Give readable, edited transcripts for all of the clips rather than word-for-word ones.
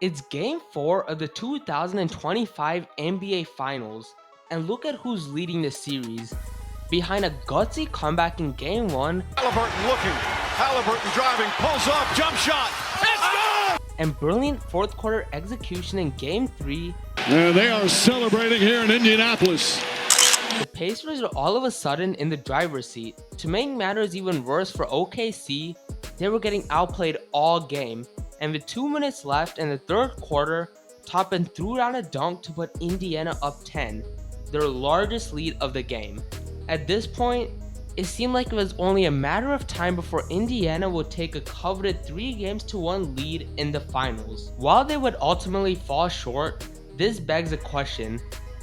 It's Game 4 of the 2025 NBA Finals, and look at who's leading the series. Behind a gutsy comeback in Game 1, Halliburton looking, Halliburton driving, pulls up, jump shot, it's good! And brilliant fourth quarter execution in Game 3, They are celebrating here in Indianapolis. the Pacers are all of a sudden in the driver's seat. To make matters even worse for OKC, they were getting outplayed all game, and with 2 minutes left in the third quarter, Toppin threw down a dunk to put Indiana up 10, their largest lead of the game. At this point, it seemed like it was only a matter of time before Indiana would take a coveted 3-1 lead in the finals. While they would ultimately fall short, this begs a question: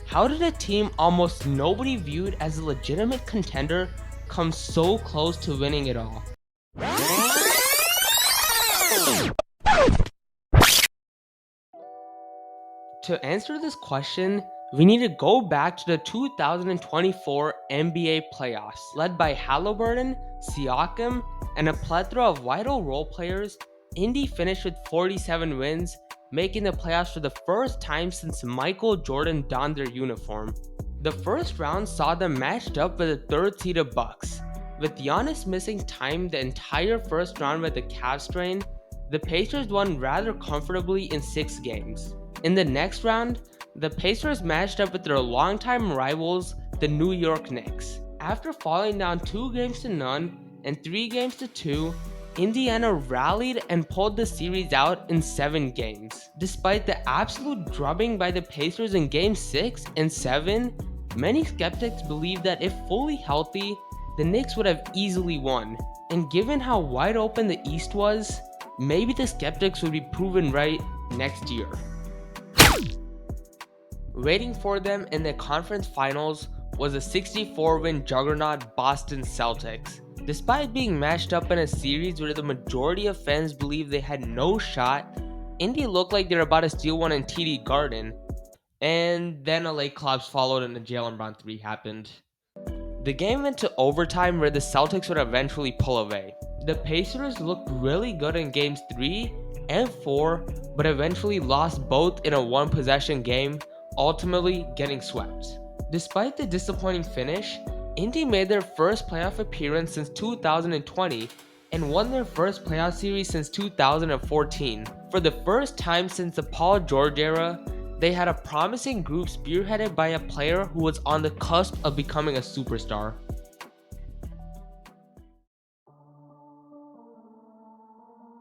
how did a team almost nobody viewed as a legitimate contender come so close to winning it all? To answer this question, we need to go back to the 2024 NBA playoffs. Led by Halliburton, Siakam, and a plethora of vital role players, Indy finished with 47 wins, making the playoffs for the first time since Michael Jordan donned their uniform. The first round saw them matched up with the third-seeded Bucks. With Giannis missing time the entire first round with a calf strain, the Pacers won rather comfortably in 6 games. In the next round, the Pacers matched up with their longtime rivals, the New York Knicks. After falling down 2-0 and 3-2, Indiana rallied and pulled the series out in 7 games. Despite the absolute drubbing by the Pacers in Game 6 and 7, many skeptics believed that if fully healthy, the Knicks would have easily won. And given how wide open the East was, maybe the skeptics would be proven right next year. Waiting for them in the conference finals was a 64-win juggernaut Boston Celtics. Despite being matched up in a series where the majority of fans believed they had no shot, Indy looked like they were about to steal one in TD Garden, and then a late collapse followed and the Jaylen Brown 3 happened. The game went to overtime where the Celtics would eventually pull away. The Pacers looked really good in games 3 and 4, but eventually lost both in a one-possession game, ultimately getting swept. Despite the disappointing finish, Indy made their first playoff appearance since 2020 and won their first playoff series since 2014. For the first time since the Paul George era, they had a promising group spearheaded by a player who was on the cusp of becoming a superstar.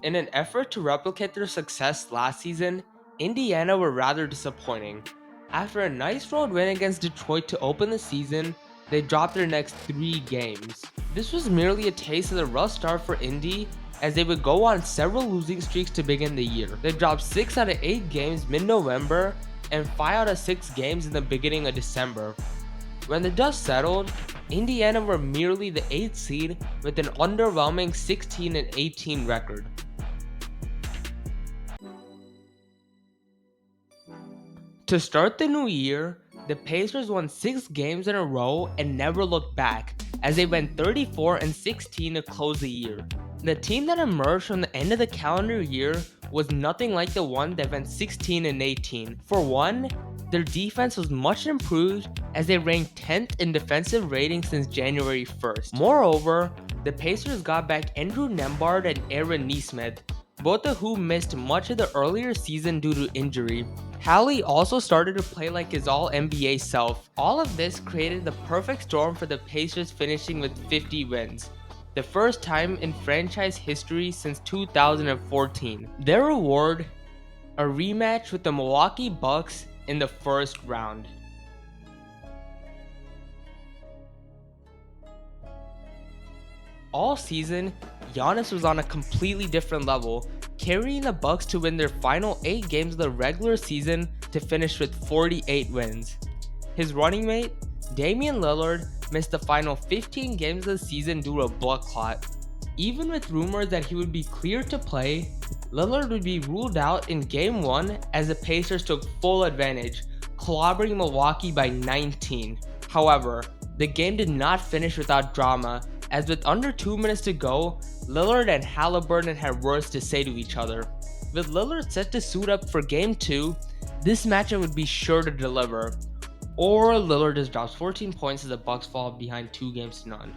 In an effort to replicate their success last season, Indiana were rather disappointing. After a nice road win against Detroit to open the season, they dropped their next 3 games. This was merely a taste of the rough start for Indy, as they would go on several losing streaks to begin the year. They dropped 6 out of 8 games mid-November and 5 out of 6 games in the beginning of December. When the dust settled, Indiana were merely the 8th seed with an underwhelming 16-18 record. To start the new year, the Pacers won 6 games in a row and never looked back, as they went 34-16 to close the year. The team that emerged from the end of the calendar year was nothing like the one that went 16-18. For one, their defense was much improved as they ranked 10th in defensive rating since January 1st. Moreover, the Pacers got back Andrew Nembhard and Aaron Nesmith, both of whom missed much of the earlier season due to injury. Hallie also started to play like his all-NBA self. All of this created the perfect storm for the Pacers, finishing with 50 wins, the first time in franchise history since 2014. Their reward? A rematch with the Milwaukee Bucks in the first round. All season, Giannis was on a completely different level, carrying the Bucks to win their final 8 games of the regular season to finish with 48 wins. His running mate, Damian Lillard, missed the final 15 games of the season due to a blood clot. Even with rumors that he would be cleared to play, Lillard would be ruled out in Game 1 as the Pacers took full advantage, clobbering Milwaukee by 19. However, the game did not finish without drama, as with under 2 minutes to go, Lillard and Halliburton had words to say to each other. With Lillard set to suit up for Game 2, this matchup would be sure to deliver, or Lillard just drops 14 points as the Bucks fall behind 2-0.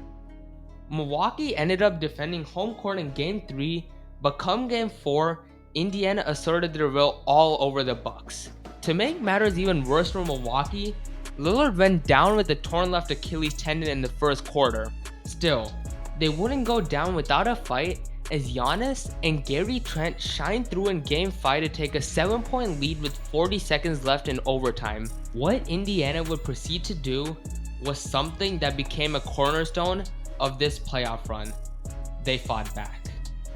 Milwaukee ended up defending home court in Game 3, but come Game 4, Indiana asserted their will all over the Bucks. To make matters even worse for Milwaukee, Lillard went down with a torn left Achilles tendon in the first quarter. Still, they wouldn't go down without a fight as Giannis and Gary Trent shined through in Game 5 to take a 7-point lead with 40 seconds left in overtime. What Indiana would proceed to do was something that became a cornerstone of this playoff run. They fought back.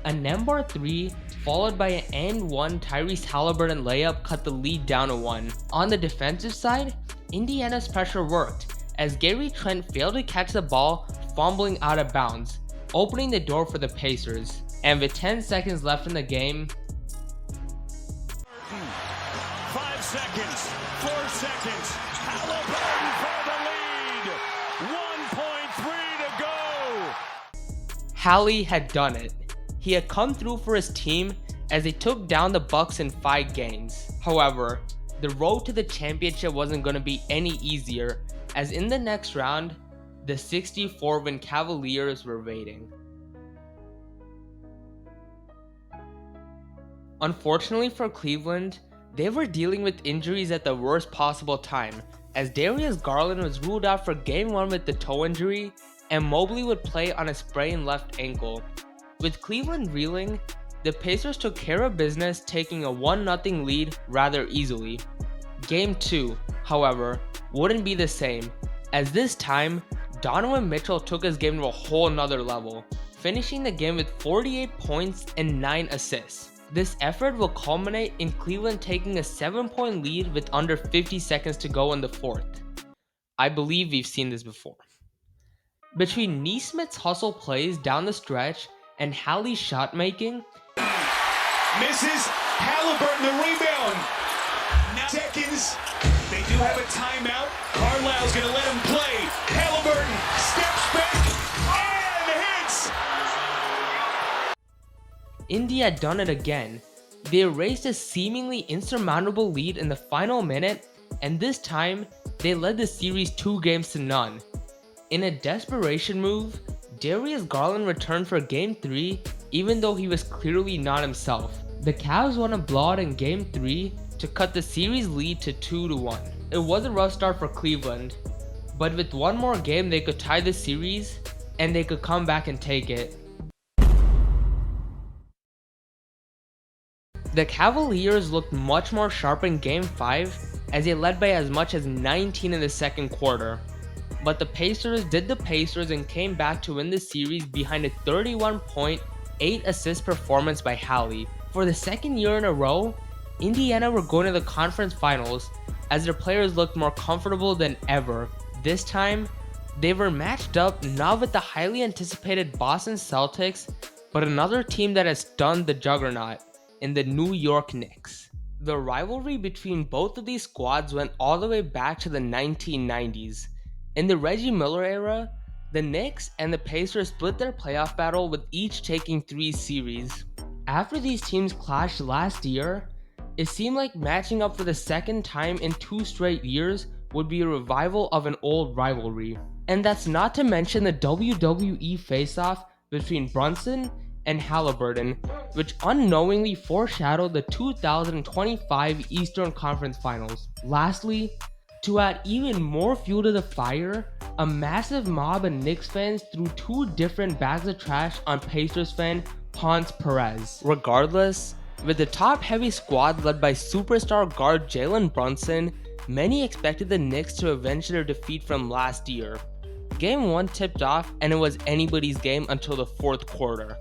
A Nembar 3 followed by an and one Tyrese Halliburton layup cut the lead down to 1. On the defensive side, Indiana's pressure worked as Gary Trent failed to catch the ball, fumbling out of bounds, opening the door for the Pacers. And with 10 seconds left in the game, 5 seconds, 4 seconds, Halliburton for the lead, 1.3 to go. Hallie had done it. He had come through for his team as they took down the Bucks in 5 games. However, the road to the championship wasn't going to be any easier, as in the next round, the 64-win Cavaliers were waiting. Unfortunately for Cleveland, they were dealing with injuries at the worst possible time, as Darius Garland was ruled out for Game 1 with the toe injury, and Mobley would play on a sprained left ankle. With Cleveland reeling, the Pacers took care of business, taking a 1-0 lead rather easily. Game 2, however, wouldn't be the same, as this time, Donovan Mitchell took his game to a whole nother level, finishing the game with 48 points and 9 assists. This effort will culminate in Cleveland taking a 7-point lead with under 50 seconds to go in the fourth. I believe we've seen this before. Between Neesmith's hustle plays down the stretch and Hallie's shot making, misses, Halliburton the rebound. Now seconds, they do have a timeout. Carlisle's gonna let him play. Halliburton steps back and hits. Indy had done it again. They erased a seemingly insurmountable lead in the final minute, and this time, they led the series 2-0. In a desperation move, Darius Garland returned for Game 3, even though he was clearly not himself. The Cavs won a blowout in Game 3 to cut the series lead to 2-1. It was a rough start for Cleveland, but with one more game they could tie the series, and they could come back and take it. The Cavaliers looked much more sharp in Game 5 as they led by as much as 19 in the second quarter. But the Pacers did the Pacers and came back to win the series behind a 31-point, 8-assist performance by Hallie. For the second year in a row, Indiana were going to the conference finals as their players looked more comfortable than ever. This time, they were matched up not with the highly anticipated Boston Celtics, but another team that has stunned the juggernaut in the New York Knicks. The rivalry between both of these squads went all the way back to the 1990s. In the Reggie Miller era, the Knicks and the Pacers split their playoff battle with each taking 3 series. After these teams clashed last year, it seemed like matching up for the second time in 2 straight years would be a revival of an old rivalry. And that's not to mention the WWE face-off between Brunson and Halliburton, which unknowingly foreshadowed the 2025 Eastern Conference Finals. Lastly, to add even more fuel to the fire, a massive mob of Knicks fans threw 2 different bags of trash on Pacers fan Ponce Perez. Regardless, with the top-heavy squad led by superstar guard Jalen Brunson, many expected the Knicks to avenge their defeat from last year. Game 1 tipped off and it was anybody's game until the fourth quarter.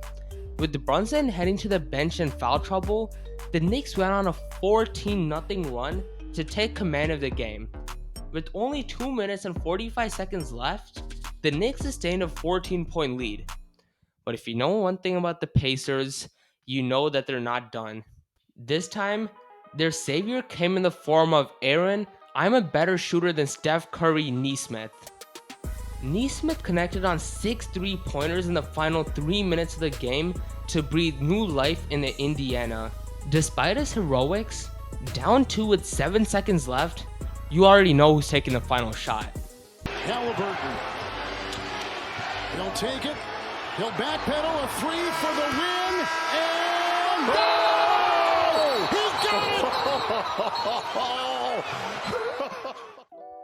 With Brunson heading to the bench in foul trouble, the Knicks went on a 14-0 run to take command of the game. With only 2 minutes and 45 seconds left, the Knicks sustained a 14-point lead. But if you know one thing about the Pacers, you know that they're not done. This time, their savior came in the form of Aaron, "I'm a better shooter than Steph Curry" Neesmith. Neesmith connected on 6 3-pointers in the final 3 minutes of the game to breathe new life into Indiana. Despite his heroics, down 2 with 7 seconds left, you already know who's taking the final shot. Halliburton. He'll take it. He'll backpedal a three for the win. And he got it!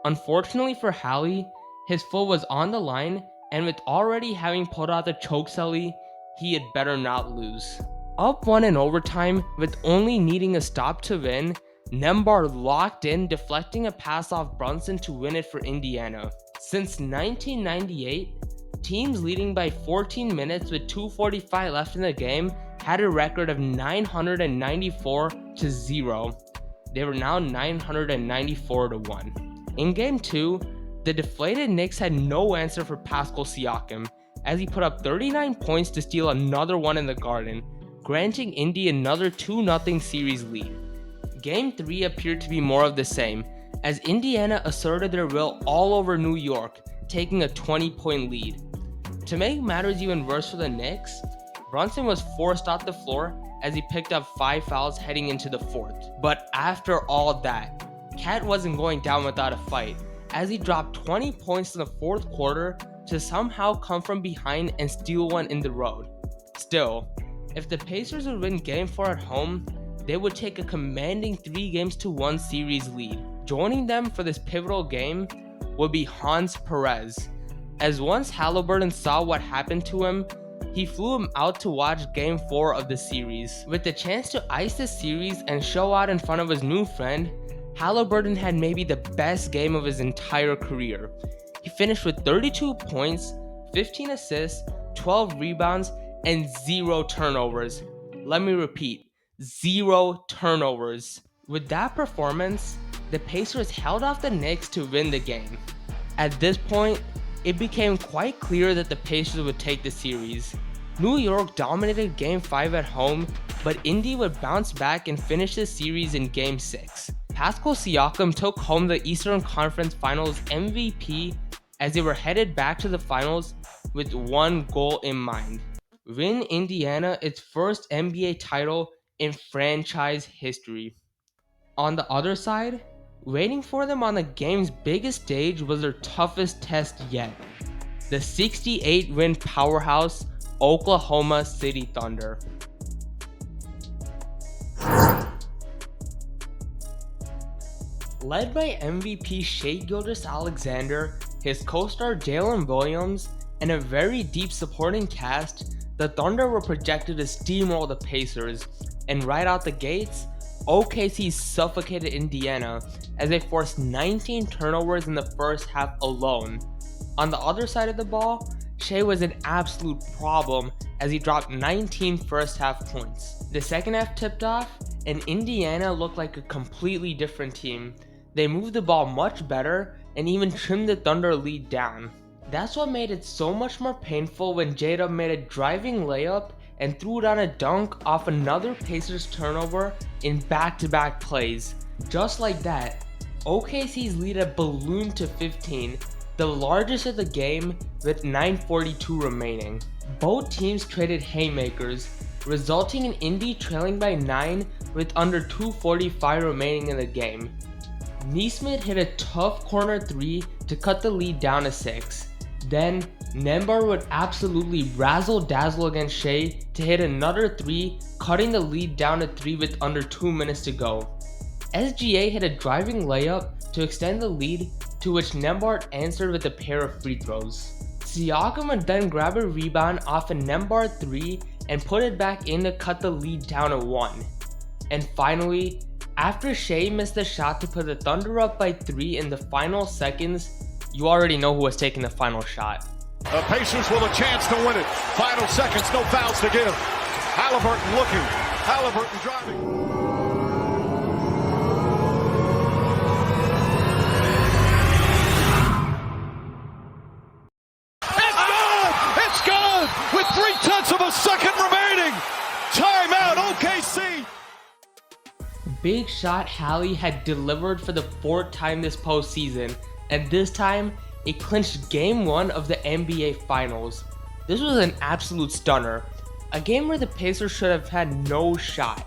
Unfortunately for Hallie, his foot was on the line, and with already having pulled out the choke celly, he had better not lose. Up 1 in overtime, with only needing a stop to win, Nembhard locked in, deflecting a pass off Brunson to win it for Indiana. Since 1998, teams leading by 14 minutes with 2:45 left in the game had a record of 994-0. They were now 994-1. In Game 2, the deflated Knicks had no answer for Pascal Siakam, as he put up 39 points to steal another one in the Garden, granting Indy another 2-0 series lead. Game 3 appeared to be more of the same, as Indiana asserted their will all over New York, taking a 20-point lead. To make matters even worse for the Knicks, Brunson was forced off the floor as he picked up 5 fouls heading into the fourth. But after all that, Cat wasn't going down without a fight, as he dropped 20 points in the fourth quarter to somehow come from behind and steal one in the road. Still, if the Pacers would win Game 4 at home, they would take a commanding 3-1 series lead. Joining them for this pivotal game would be Hans Perez, as once Halliburton saw what happened to him, he flew him out to watch Game 4 of the series. With the chance to ice the series and show out in front of his new friend, Halliburton had maybe the best game of his entire career. He finished with 32 points, 15 assists, 12 rebounds, and 0 turnovers. Let me repeat, 0 turnovers. With that performance, the Pacers held off the Knicks to win the game. At this point, it became quite clear that the Pacers would take the series. New York dominated Game 5 at home, but Indy would bounce back and finish the series in Game 6. Pascal Siakam took home the Eastern Conference Finals MVP as they were headed back to the finals with one goal in mind: win Indiana its first NBA title in franchise history. On the other side, waiting for them on the game's biggest stage was their toughest test yet: the 68-win powerhouse Oklahoma City Thunder. Led by MVP Shai Gilgeous-Alexander, his co-star Jalen Williams, and a very deep supporting cast, the Thunder were projected to steamroll the Pacers, and right out the gates, OKC suffocated Indiana as they forced 19 turnovers in the first half alone. On the other side of the ball, Shai was an absolute problem as he dropped 19 first half points. The second half tipped off, and Indiana looked like a completely different team. They moved the ball much better and even trimmed the Thunder lead down. That's what made it so much more painful when J-Dub made a driving layup and threw down a dunk off another Pacers turnover in back-to-back plays. Just like that, OKC's lead had ballooned to 15, the largest of the game, with 9:42 remaining. Both teams traded haymakers, resulting in Indy trailing by 9 with under 2:45 remaining in the game. Nesmith hit a tough corner 3 to cut the lead down to 6. Then, Nembhard would absolutely razzle-dazzle against Shai to hit another 3, cutting the lead down to 3 with under 2 minutes to go. SGA hit a driving layup to extend the lead, to which Nembhard answered with a pair of free throws. Siakam would then grab a rebound off a Nembhard 3 and put it back in to cut the lead down to 1. And finally, after Shai missed the shot to put the Thunder up by 3 in the final seconds, you already know who was taking the final shot. The Pacers with a chance to win it. Final seconds, no fouls to give. Halliburton looking. Halliburton driving. It's good! With 0.3 of a second remaining. Timeout, OKC. Big shot Hallie had delivered for the 4th time this postseason, and this time, it clinched Game 1 of the NBA Finals. This was an absolute stunner, a game where the Pacers should have had no shot.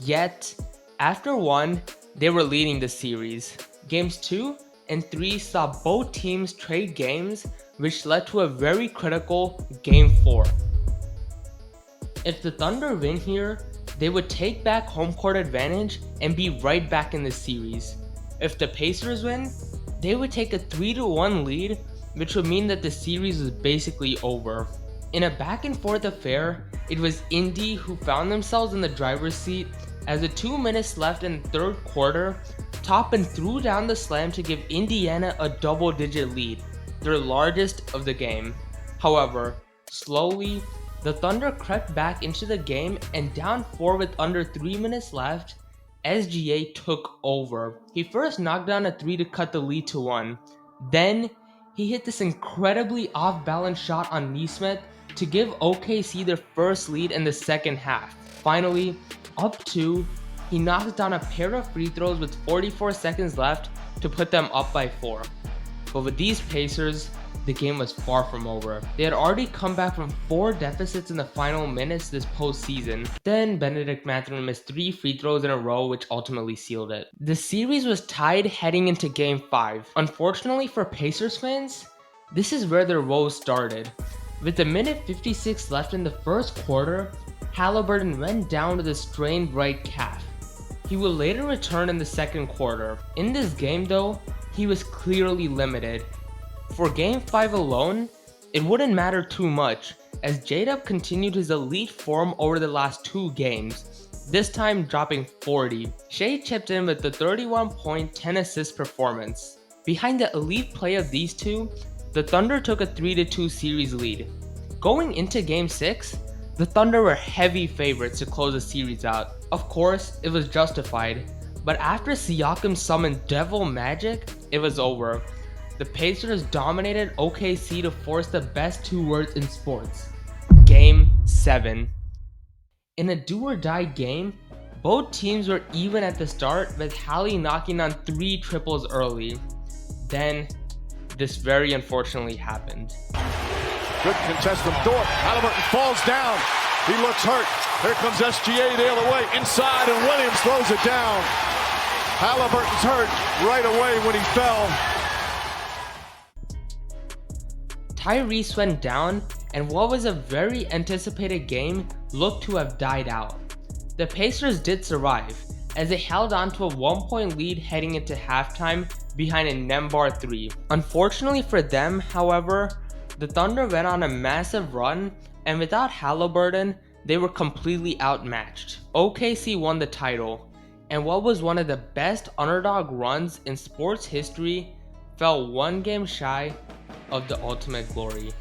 Yet, after one, they were leading the series. Games 2 and 3 saw both teams trade games, which led to a very critical Game 4. If the Thunder win here, they would take back home court advantage and be right back in the series. If the Pacers win, they would take a 3-1 lead, which would mean that the series was basically over. In a back and forth affair, it was Indy who found themselves in the driver's seat as with 2 minutes left in the third quarter, Toppin threw down the slam to give Indiana a double-digit lead, their largest of the game. However, slowly, the Thunder crept back into the game and down 4 with under 3 minutes left, SGA took over. He first knocked down a 3 to cut the lead to 1. Then, he hit this incredibly off-balance shot on Nesmith to give OKC their first lead in the second half. Finally, up 2, he knocks down a pair of free throws with 44 seconds left to put them up by 4. But with these Pacers, the game was far from over. They had already come back from 4 deficits in the final minutes this postseason. Then Benedict Mathurin missed 3 free throws in a row, which ultimately sealed it. The series was tied heading into Game 5. Unfortunately for Pacers fans, this is where their woes started. With a minute 56 left in the first quarter, Haliburton went down with a strained right calf. He would later return in the second quarter. In this game though, he was clearly limited. For Game 5 alone, it wouldn't matter too much, as J-Dub continued his elite form over the last 2 games, this time dropping 40. Shea chipped in with the 31-point, 10-assist performance. Behind the elite play of these two, the Thunder took a 3-2 series lead. Going into Game 6, the Thunder were heavy favorites to close the series out. Of course, it was justified, but after Siakam summoned Devil Magic, it was over. The Pacers dominated OKC to force the best 2 words in sports. Game 7. In a do-or-die game, both teams were even at the start, with Hallie knocking on 3 triples early. Then, this very unfortunately happened. Good contest from Dort. Haliburton falls down. He looks hurt. Here comes SGA the other way. Inside, and Williams throws it down. Haliburton's hurt right away when he fell. Tyrese went down, and what was a very anticipated game looked to have died out. The Pacers did survive, as they held on to a 1-point lead heading into halftime behind a Nembar 3. Unfortunately for them, however, the Thunder went on a massive run, and without Haliburton, they were completely outmatched. OKC won the title, and what was one of the best underdog runs in sports history fell 1 game shy of the ultimate glory.